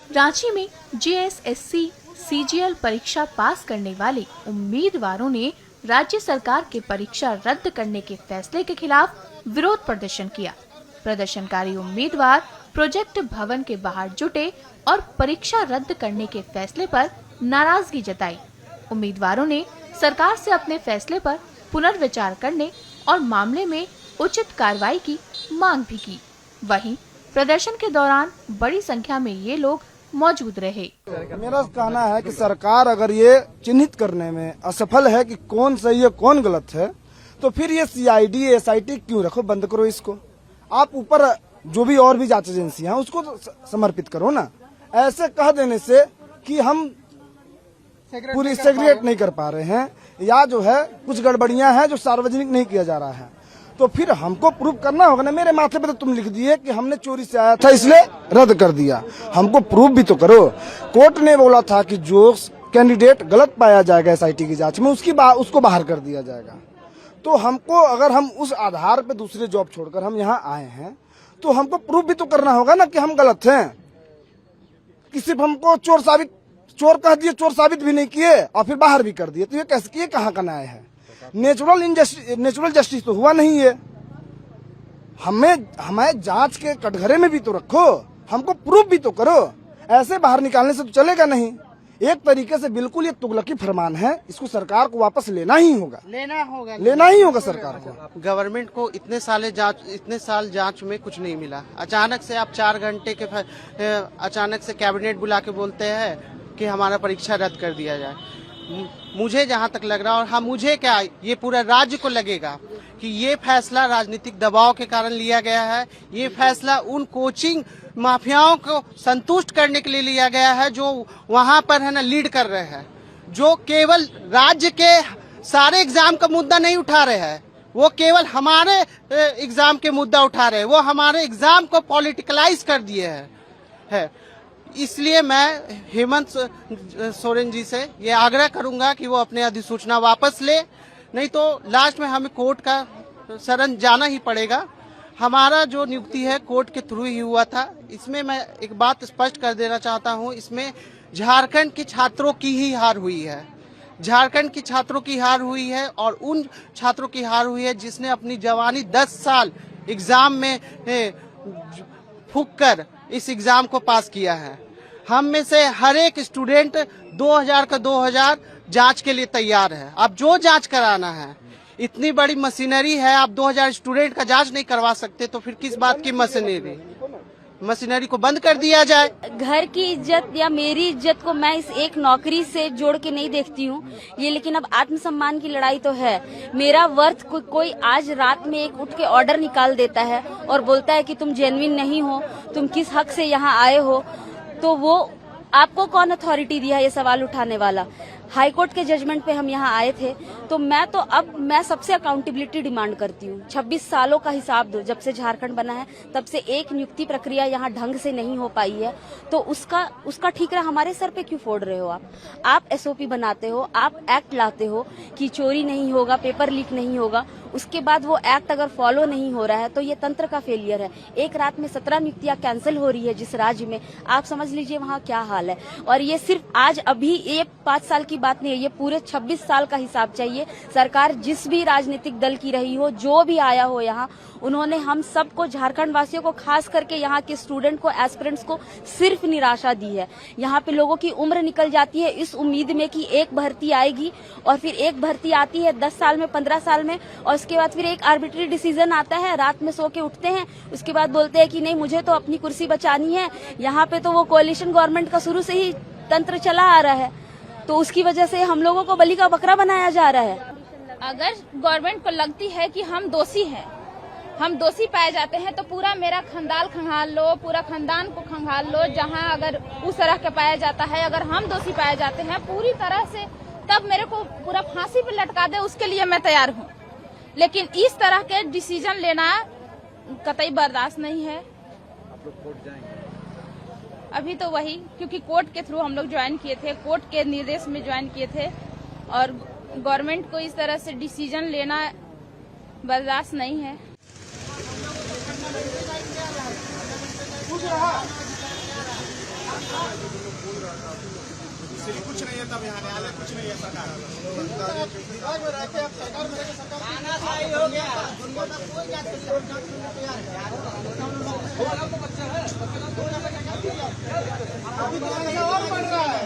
रांची में JSSC CGL परीक्षा पास करने वाले उम्मीदवारों ने राज्य सरकार के परीक्षा रद्द करने के फैसले के खिलाफ विरोध प्रदर्शन किया। प्रदर्शनकारी उम्मीदवार प्रोजेक्ट भवन के बाहर जुटे और परीक्षा रद्द करने के फैसले पर नाराजगी जताई। उम्मीदवारों ने सरकार से अपने फैसले पर पुनर्विचार करने और मामले में उचित कार्रवाई की मांग भी की। वहीं प्रदर्शन के दौरान बड़ी संख्या में ये लोग मौजूद रहे। मेरा कहना है कि सरकार अगर ये चिन्हित करने में असफल है कि कौन सही है कौन गलत है, तो फिर ये CID SIT क्यों रखो, बंद करो इसको। आप ऊपर जो भी और भी जांच एजेंसियां हैं उसको तो समर्पित करो ना। ऐसे कह देने से कि हम पूरी सेग्रीगेट नहीं कर पा रहे हैं या जो है कुछ गड़बड़ियां हैं जो सार्वजनिक नहीं किया जा रहा है, तो फिर हमको प्रूव करना होगा ना। मेरे माथे पे तो तुम लिख दिए कि हमने चोरी से आया था इसलिए रद्द कर दिया, हमको प्रूव भी तो करो। कोर्ट ने बोला था कि जो कैंडिडेट गलत पाया जाएगा SIT की जांच में उसको बाहर कर दिया जाएगा। तो हमको अगर हम उस आधार पे दूसरे जॉब छोड़कर हम यहाँ आए हैं तो हमको प्रूव भी तो करना होगा ना कि हम गलत हैं। कि सिर्फ हमको चोर कह दिए, चोर साबित भी नहीं किए और फिर बाहर भी कर दिए, तो ये कैसे किए, कहाँ का न्याय है? नेचुरल जस्टिस तो हुआ नहीं है। हमें जांच के कटघरे में भी तो रखो, हमको प्रूफ भी तो करो। ऐसे बाहर निकालने से तो चलेगा नहीं। एक तरीके से बिल्कुल ये तुगलकी फरमान है, इसको सरकार को वापस लेना ही होगा सरकार को। गवर्नमेंट को इतने साल जांच में कुछ नहीं मिला। अचानक से आप 4 घंटे के अचानक से कैबिनेट बुला के बोलते हैं कि हमारा परीक्षा रद्द कर दिया जाए। मुझे जहां तक लग रहा है, और हाँ मुझे क्या, ये पूरा राज्य को लगेगा कि ये फैसला राजनीतिक दबाव के कारण लिया गया है। ये फैसला उन कोचिंग माफियाओं को संतुष्ट करने के लिए लिया गया है जो वहां पर है ना लीड कर रहे हैं, जो केवल राज्य के सारे एग्जाम का मुद्दा नहीं उठा रहे हैं, वो केवल हमारे एग्जाम के मुद्दा उठा रहे हैं। वो हमारे एग्जाम को पॉलिटिकलाइज कर दिए है। इसलिए मैं हेमंत सोरेन जी से ये आग्रह करूंगा कि वो अपने अधिसूचना वापस ले, नहीं तो लास्ट में हमें कोर्ट का शरण जाना ही पड़ेगा। हमारा जो नियुक्ति है कोर्ट के थ्रू ही हुआ था। इसमें मैं एक बात स्पष्ट कर देना चाहता हूं, इसमें झारखंड के छात्रों की ही हार हुई है। झारखंड की छात्रों की हार हुई है और उन छात्रों की हार हुई है जिसने अपनी जवानी 10 साल एग्जाम में फूंक कर इस एग्जाम को पास किया है। हम में से हर एक स्टूडेंट 2000 का 2000 जांच के लिए तैयार है। अब जो जांच कराना है, इतनी बड़ी मशीनरी है, आप 2000 स्टूडेंट का जांच नहीं करवा सकते तो फिर किस बात की मशीनरी को बंद कर दिया जाए। घर की इज्जत या मेरी इज्जत को मैं इस एक नौकरी से जोड़ के नहीं देखती हूँ ये, लेकिन अब आत्मसम्मान की लड़ाई तो है। मेरा वर्थ कोई आज रात में एक उठ के ऑर्डर निकाल देता है और बोलता है कि तुम जेन्युइन नहीं हो, तुम किस हक से यहाँ आए हो, तो वो आपको कौन अथॉरिटी दिया ये सवाल उठाने वाला? हाईकोर्ट के जजमेंट पे हम यहाँ आए थे, तो मैं सबसे अकाउंटेबिलिटी डिमांड करती हूँ। 26 सालों का हिसाब दो, जब से झारखंड बना है तब से एक नियुक्ति प्रक्रिया यहाँ ढंग से नहीं हो पाई है, तो उसका ठीकरा हमारे सर पे क्यों फोड़ रहे हो? आप SOP बनाते हो, आप एक्ट लाते हो कि चोरी नहीं होगा, पेपर लीक नहीं होगा, उसके बाद वो एक्ट अगर फॉलो नहीं हो रहा है तो ये तंत्र का फेलियर है। एक रात में 17 नियुक्तियां कैंसिल हो रही है जिस राज्य में, आप समझ लीजिए वहाँ क्या हाल है। और ये सिर्फ आज अभी ये 5 साल की बात नहीं है, ये पूरे 26 साल का हिसाब चाहिए। सरकार जिस भी राजनीतिक दल की रही हो, जो भी आया हो यहाँ, उन्होंने हम सबको, झारखंड वासियों को, खास करके यहाँ के स्टूडेंट को, एस्पिरेंट्स को सिर्फ निराशा दी है। यहाँ पे लोगों की उम्र निकल जाती है इस उम्मीद में कि एक भर्ती आएगी, और फिर एक भर्ती आती है 10 साल में, 15 साल में, और उसके बाद फिर एक आर्बिट्री डिसीजन आता है, रात में सो के उठते हैं, उसके बाद बोलते हैं कि नहीं मुझे तो अपनी कुर्सी बचानी है। यहाँ पे तो वो कोalition गवर्नमेंट का शुरू से ही तंत्र चला आ रहा है, तो उसकी वजह से हम लोगों को बलि का बकरा बनाया जा रहा है। अगर गवर्नमेंट को लगती है कि हम दोषी हैं, हम दोषी पाए जाते हैं, तो पूरा मेरा खानदान खंगाल लो, पूरा खानदान को खंगाल लो। जहां अगर उस तरह के पाया जाता है, अगर हम दोषी पाए जाते हैं पूरी तरह से, तब मेरे को पूरा फांसी पे लटका दे, उसके लिए मैं तैयार हूँ। लेकिन इस तरह के डिसीजन लेना कतई बर्दाश्त नहीं है। आप लोग कोर्ट जाएंगे? अभी तो वही, क्योंकि कोर्ट के थ्रू हम लोग ज्वाइन किए थे, कोर्ट के निर्देश में ज्वाइन किए थे, और गवर्नमेंट को इस तरह से डिसीजन लेना बर्दाश्त नहीं है। पूछ रहा कुछ नहीं है, तब यहाँ न्यायालय कुछ नहीं है सरकार। अभी तो और बढ़ रहा है।